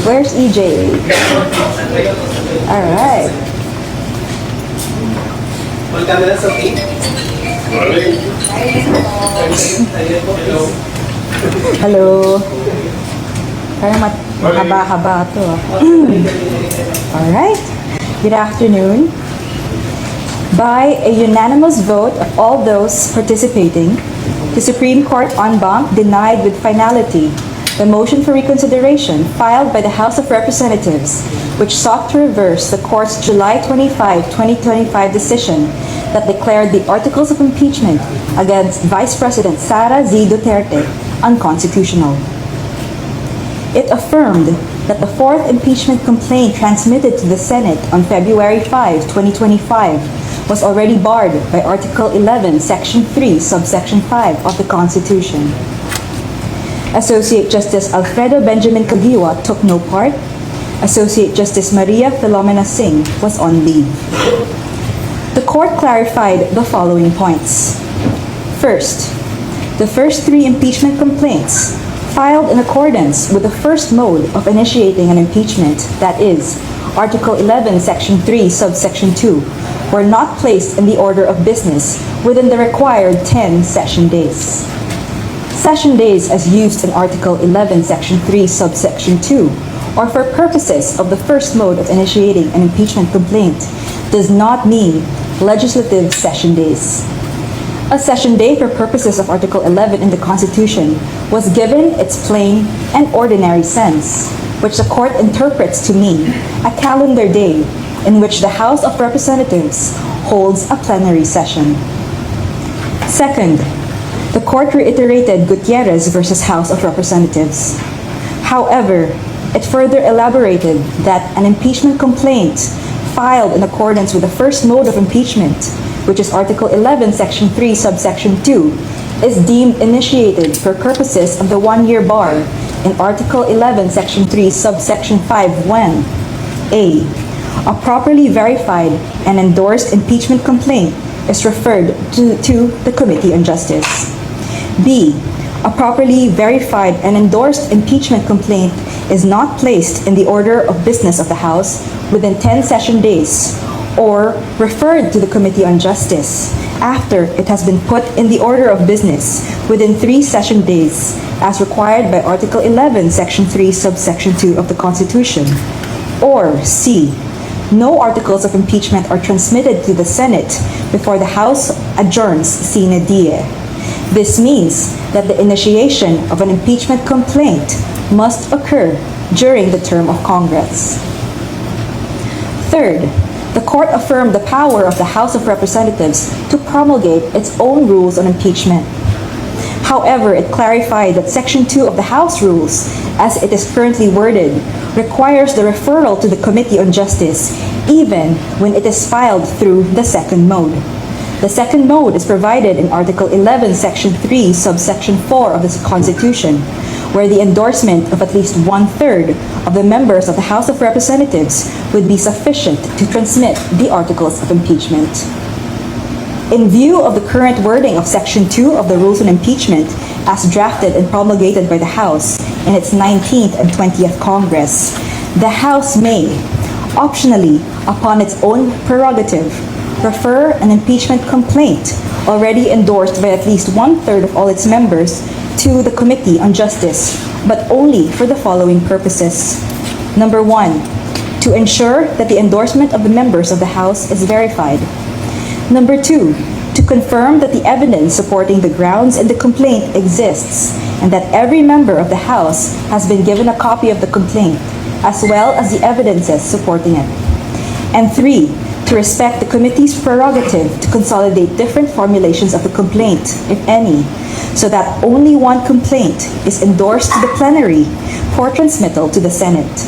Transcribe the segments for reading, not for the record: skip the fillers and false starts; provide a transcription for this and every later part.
Where's EJ? Alright. Hello. Parang mahaba-haba to. Alright. Good afternoon. By a unanimous vote of all those participating, the Supreme Court en banc denied with finality the motion for reconsideration filed by the House of Representatives, which sought to reverse the Court's July 25, 2025 decision that declared the articles of impeachment against Vice President Sara Z. Duterte unconstitutional. It affirmed that the fourth impeachment complaint transmitted to the Senate on February 5, 2025 was already barred by Article 11, Section 3, Subsection 5 of the Constitution. Associate Justice Alfredo Benjamin Caguioa took no part. Associate Justice Maria Filomena Singh was on leave. The Court clarified the following points. First, the first three impeachment complaints filed in accordance with the first mode of initiating an impeachment, that is, Article 11, Section 3, Subsection 2, were not placed in the order of business within the required 10 session days. Session days as used in Article 11, Section 3, Subsection 2, or for purposes of the first mode of initiating an impeachment complaint, does not mean legislative session days. A session day for purposes of Article 11 in the Constitution was given its plain and ordinary sense, which the Court interprets to mean a calendar day in which the House of Representatives holds a plenary session. Second, the Court reiterated Gutierrez versus House of Representatives. However, it further elaborated that an impeachment complaint filed in accordance with the first mode of impeachment, which is Article 11, Section 3, Subsection 2, is deemed initiated for purposes of the one-year bar in Article 11, Section 3, Subsection 5 when A. A properly verified and endorsed impeachment complaint is referred to the Committee on Justice. B. A properly verified and endorsed impeachment complaint is not placed in the order of business of the House within 10 session days or referred to the Committee on Justice after it has been put in the order of business within 3 session days as required by Article 11, Section 3, Subsection 2 of the Constitution. Or C. No articles of impeachment are transmitted to the Senate before the House adjourns sine die. This means that the initiation of an impeachment complaint must occur during the term of Congress. Third, the Court affirmed the power of the House of Representatives to promulgate its own rules on impeachment. However, it clarified that Section 2 of the House Rules, as it is currently worded, requires the referral to the Committee on Justice even when it is filed through the second mode. The second mode is provided in Article 11, Section 3, Subsection 4 of the Constitution, where the endorsement of at least 1/3 of the members of the House of Representatives would be sufficient to transmit the articles of impeachment. In view of the current wording of Section 2 of the Rules on Impeachment, as drafted and promulgated by the House in its 19th and 20th Congress, the House may, optionally, upon its own prerogative, refer an impeachment complaint already endorsed by at least 1/3 of all its members to the Committee on Justice, but only for the following purposes. Number 1, to ensure that the endorsement of the members of the House is verified. Number 2, to confirm that the evidence supporting the grounds in the complaint exists and that every member of the House has been given a copy of the complaint, as well as the evidences supporting it. And 3, to respect the committee's prerogative to consolidate different formulations of the complaint, if any, so that only one complaint is endorsed to the plenary for transmittal to the Senate.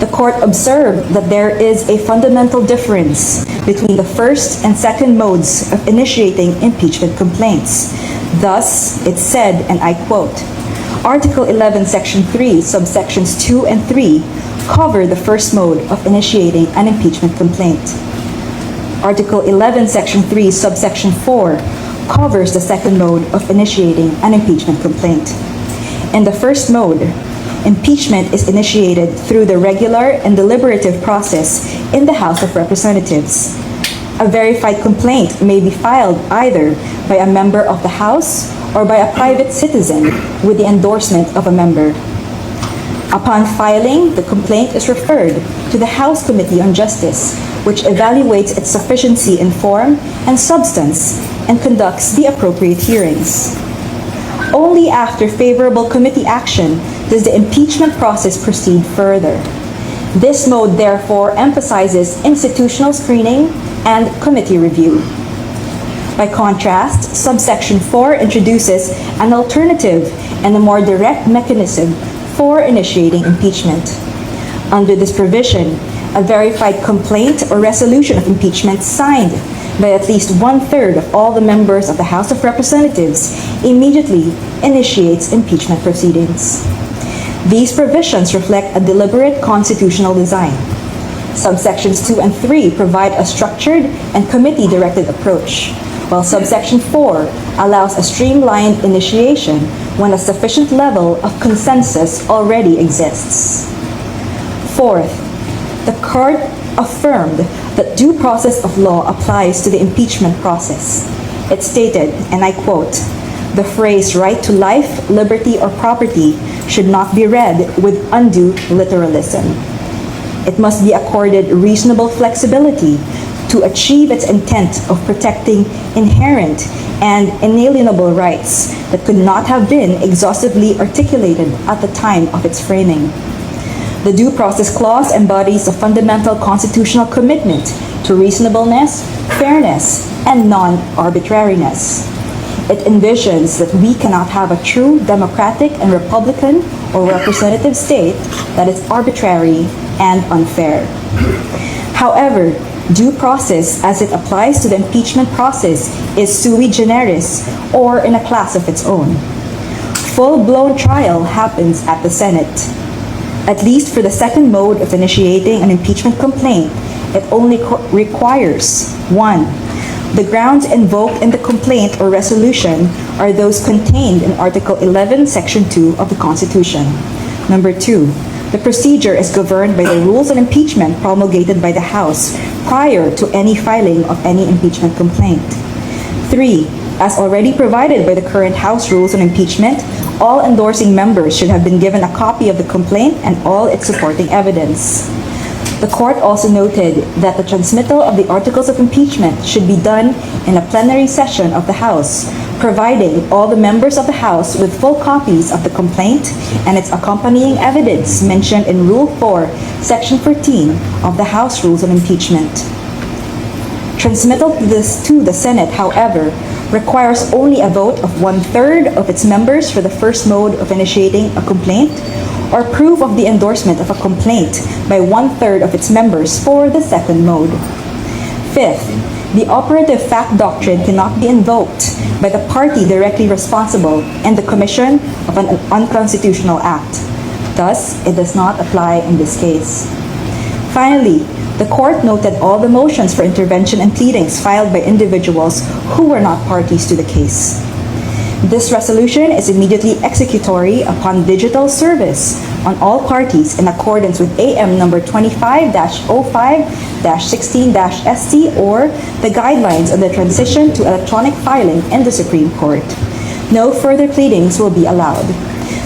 The Court observed that there is a fundamental difference between the first and second modes of initiating impeachment complaints. Thus, it said, and I quote, Article 11, Section 3, subsections 2 and 3 cover the first mode of initiating an impeachment complaint. Article 11, Section 3, subsection 4 covers the second mode of initiating an impeachment complaint. In the first mode, impeachment is initiated through the regular and deliberative process in the House of Representatives. A verified complaint may be filed either by a member of the House or by a private citizen with the endorsement of a member. Upon filing, the complaint is referred to the House Committee on Justice, which evaluates its sufficiency in form and substance and conducts the appropriate hearings. Only after favorable committee action does the impeachment process proceed further. This mode, therefore, emphasizes institutional screening and committee review. By contrast, subsection 4 introduces an alternative and a more direct mechanism for initiating impeachment. Under this provision, a verified complaint or resolution of impeachment signed by at least 1/3 of all the members of the House of Representatives immediately initiates impeachment proceedings. These provisions reflect a deliberate constitutional design. Subsections 2 and 3 provide a structured and committee-directed approach, while subsection 4 allows a streamlined initiation when a sufficient level of consensus already exists. Fourth, the court affirmed that due process of law applies to the impeachment process. It stated, and I quote, "The phrase right to life, liberty, or property should not be read with undue literalism. It must be accorded reasonable flexibility to achieve its intent of protecting inherent and inalienable rights that could not have been exhaustively articulated at the time of its framing." The Due Process Clause embodies a fundamental constitutional commitment to reasonableness, fairness, and non-arbitrariness. It envisions that we cannot have a true democratic and republican or representative state that is arbitrary and unfair. However, due process as it applies to the impeachment process is sui generis or in a class of its own. Full-blown trial happens at the Senate. At least for the second mode of initiating an impeachment complaint, it only requires 1. The grounds invoked in the complaint or resolution are those contained in Article 11, Section 2 of the Constitution. Number 2. The procedure is governed by the rules on impeachment promulgated by the House prior to any filing of any impeachment complaint. 3. As already provided by the current House rules on impeachment, all endorsing members should have been given a copy of the complaint and all its supporting evidence. The court also noted that the transmittal of the articles of impeachment should be done in a plenary session of the House, providing all the members of the House with full copies of the complaint and its accompanying evidence mentioned in Rule 4, Section 14 of the House Rules on Impeachment. Transmittal to the Senate, however, requires only a vote of 1/3 of its members for the first mode of initiating a complaint, or proof of the endorsement of a complaint by 1/3 of its members for the second mode. Fifth, the operative fact doctrine cannot be invoked by the party directly responsible in the commission of an unconstitutional act. Thus, it does not apply in this case. Finally, the court noted all the motions for intervention and pleadings filed by individuals who were not parties to the case. This resolution is immediately executory upon digital service on all parties in accordance with AM number 25-05-16-ST or the guidelines on the transition to electronic filing in the Supreme Court. No further pleadings will be allowed.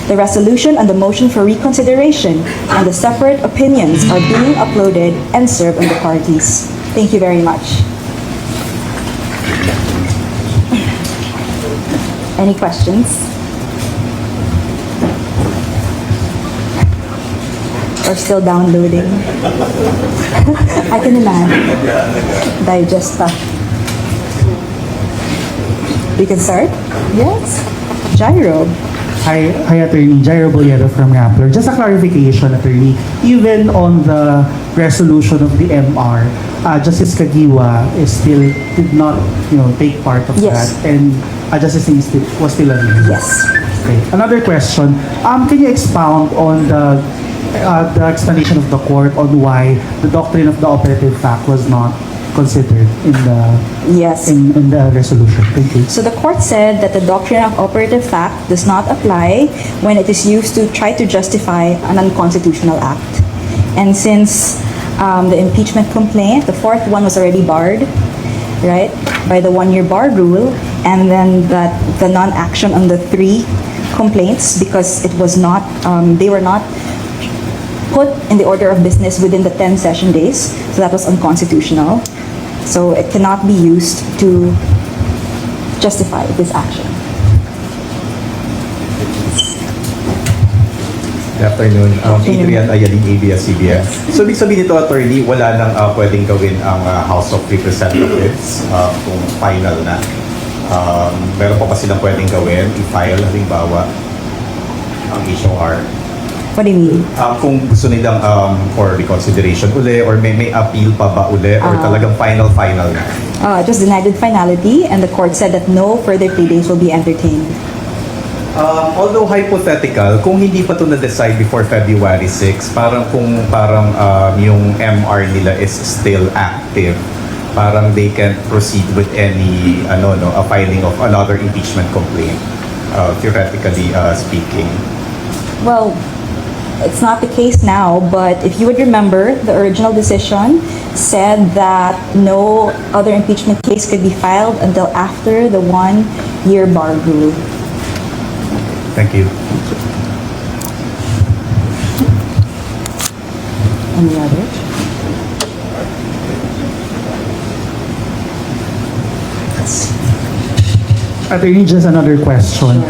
The resolution and the motion for reconsideration and the separate opinions are being uploaded and served on the parties. Thank you very much. Any questions? Or still downloading? I can imagine. Digest pa. We can start? Yes. Gyro. Hi, Attorney. Jairo Bollero from Rappler. Just a clarification, Attorney. Even on the resolution of the MR, Justice Kagiwa did not, take part of Yes. that, and Justice Singh was still alive. Yes. Okay. Another question. Can you expound on the explanation of the court on why the doctrine of the operative fact was not considered in the Yes. in the resolution? Thank you. So the court said that the doctrine of operative fact does not apply when it is used to try to justify an unconstitutional act. And since the impeachment complaint, the fourth one was already barred, right, by the one-year bar rule, and then that the non-action on the 3 complaints, because it was not, they were not put in the order of business within the 10 session days, so that was unconstitutional. So it cannot be used to justify this action. Good afternoon. Adrian Ayalin, ABS-CBN. So, ibig sabihin nito, attorney, wala nang pwedeng gawin ang House of Representatives kung final na. Meron pa silang pwedeng gawin, i-file, halimbawa, ang HOR. What do you mean? Kung gusto nilang for reconsideration uli, or may appeal pa ba uli, or talagang final na? It was denied with finality, and the court said that no further pleadings will be entertained. Although hypothetical, kung hindi pa ito na-decide before February 6, parang yung MR nila is still active, parang they can proceed with any a filing of another impeachment complaint, theoretically speaking. Well, it's not the case now, but if you would remember, the original decision said that no other impeachment case could be filed until after the one-year bar rule. Thank you. Any other? Attorney, just another question.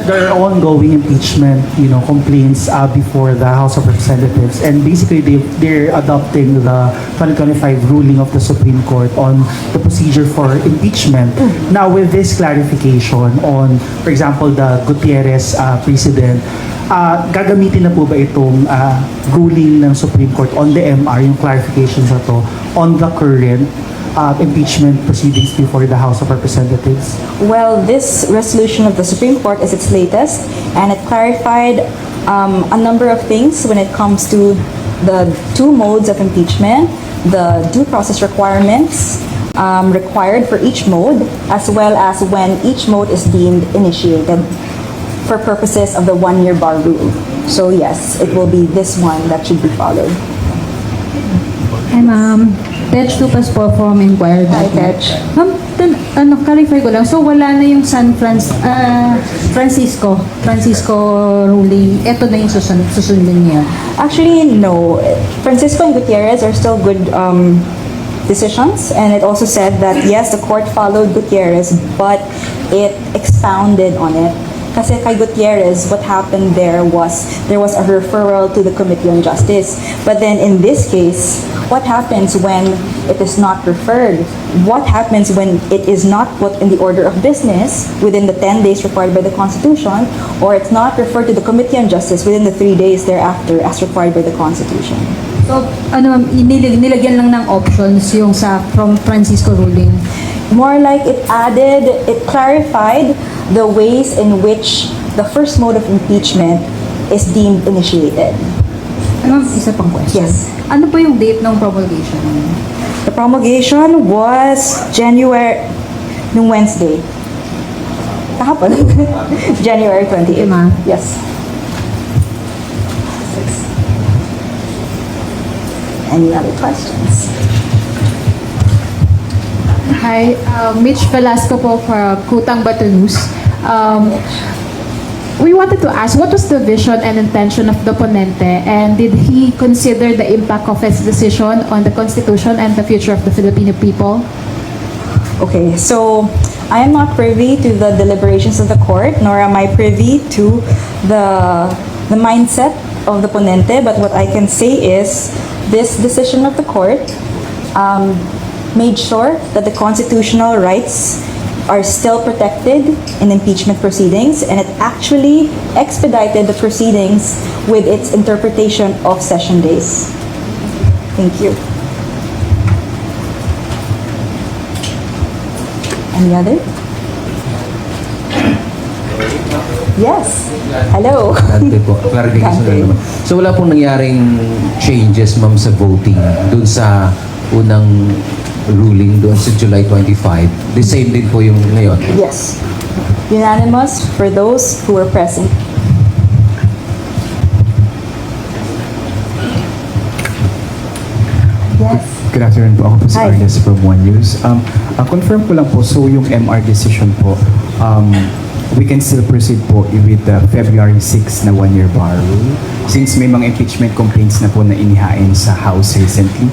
There are ongoing impeachment, complaints before the House of Representatives, and basically they're adopting the 2025 ruling of the Supreme Court on the procedure for impeachment. Now, with this clarification on, for example, the Gutierrez precedent, gagamitin na po ba itong ruling ng Supreme Court on the MR, yung clarifications na to, on the current impeachment proceedings before the House of Representatives? Well, this resolution of the Supreme Court is its latest, and it clarified a number of things when it comes to the 2 modes of impeachment, the due process requirements required for each mode, as well as when each mode is deemed initiated for purposes of the one-year bar rule. So yes, it will be this one that should be followed. Hi, ma'am. Tetch Tupas po from Inquirer. Hi, Tetch. Ma'am, clarify ko lang. So, wala na yung Francisco ruling. Ito na yung susundin niya. Actually, no. Francisco and Gutierrez are still good decisions, and it also said that yes, the court followed Gutierrez, but it expounded on it. Kasi kay Gutierrez, what happened there was a referral to the Committee on Justice. But then in this case, what happens when it is not referred? What happens when it is not put in the order of business within the 10 days required by the Constitution, or it's not referred to the Committee on Justice within the 3 days thereafter as required by the Constitution? So, ma'am, nilagyan lang ng options yung from Francisco ruling. More like it clarified the ways in which the first mode of impeachment is deemed initiated. Ma'am, isa pang question. Yes. Ano po yung date ng promulgation? The promulgation was nung Wednesday. Kahapon. January 28. Ma'am. Yes. Any other questions? Hi, Mitch Velasco po for Kutang Bato News. We wanted to ask, what was the vision and intention of the ponente, and did he consider the impact of his decision on the Constitution and the future of the Filipino people? Okay, so I am not privy to the deliberations of the court, nor am I privy to the mindset of the ponente, but what I can say is this decision of the court made sure that the constitutional rights are still protected in impeachment proceedings, and it actually expedited the proceedings with its interpretation of session days. Thank you. Any other? Yes. Hello. Dante po. Clarification Dante. lang naman. So wala pong nangyaring changes, ma'am, sa voting dun sa unang ruling doon sa July 25. The same din po yung ngayon. Yes. Unanimous for those who were present. Yes. Good afternoon po. Ako po si Hi. Arnes from One News. Confirm ko lang po, so yung MR decision po, we can still proceed po with the February 6 na one-year bar rule since may mga impeachment complaints na po na inihain sa House recently?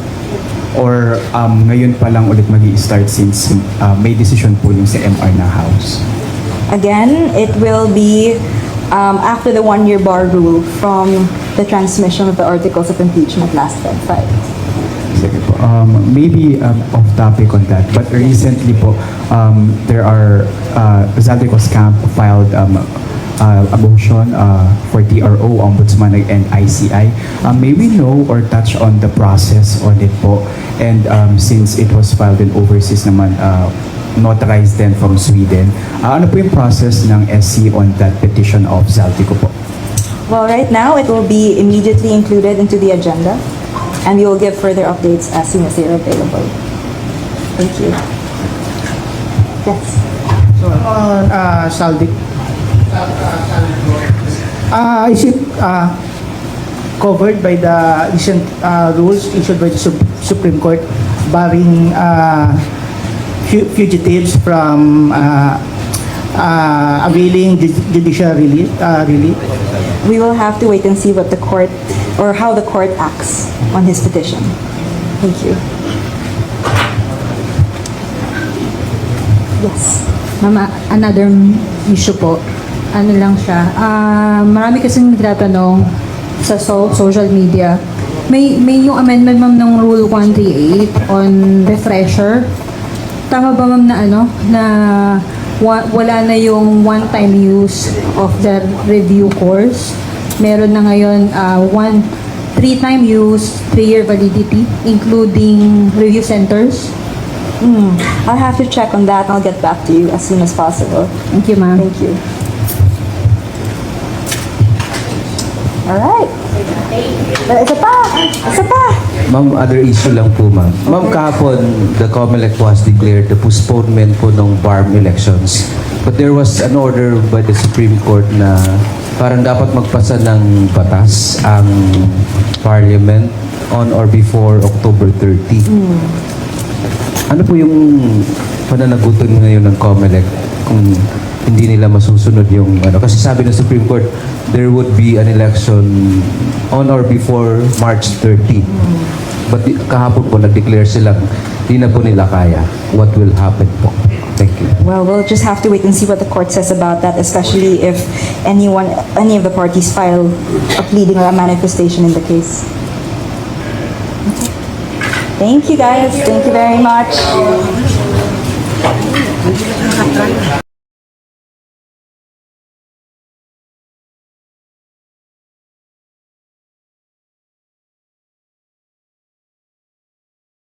Or ngayon pa lang ulit mag-i-start since may decision po yung sa MR na House? Again, it will be after the one-year bar rule from the transmission of the articles of impeachment last Feb 5. Sige po. Maybe off topic on that, but recently po, there are, Zaldico's camp filed a motion for TRO, Ombudsman and ICI. May we know or touch on the process on it po? And since it was filed in overseas naman, notarized then from Sweden, ano po yung process ng SC on that petition of Zaldico po? Well, right now, it will be immediately included into the agenda, and we will give further updates as soon as they are available. Thank you. Yes. Saldic. Is it covered by the recent rules issued by the Supreme Court barring fugitives from availing judicial relief? We will have to wait and see what the court or how the court acts on his petition. Thank you. Yes. Mama, another issue po. Ano lang siya. Marami kasing nagtatanong sa social media. May yung amendment ma'am ng Rule 138 on refresher. Tama ba ma'am na na wala na yung one-time use of the review course? Meron na ngayon 3-time use, 3-year validity, including review centers. I'll have to check on that. I'll get back to you as soon as possible. Thank you, ma'am. Thank you. All right. Isa pa! Isa pa! Ma'am, other issue lang po, ma'am. Ma'am, kahapon, the COMELEC was declared the postponement po ng BARM elections. But there was an order by the Supreme Court na parang dapat magpasa ng batas ang Parliament on or before October 30. Ano po yung pananagutan ngayon ng COMELEC kung hindi nila masusunod yung kasi sabi ng Supreme Court there would be an election on or before March 30. But kahapon po nag-declare silang di na po nila kaya. What will happen po? Thank you. Well, we'll just have to wait and see what the court says about that, especially if any of the parties file a pleading or a manifestation in the case. Thank you guys. Thank you very much.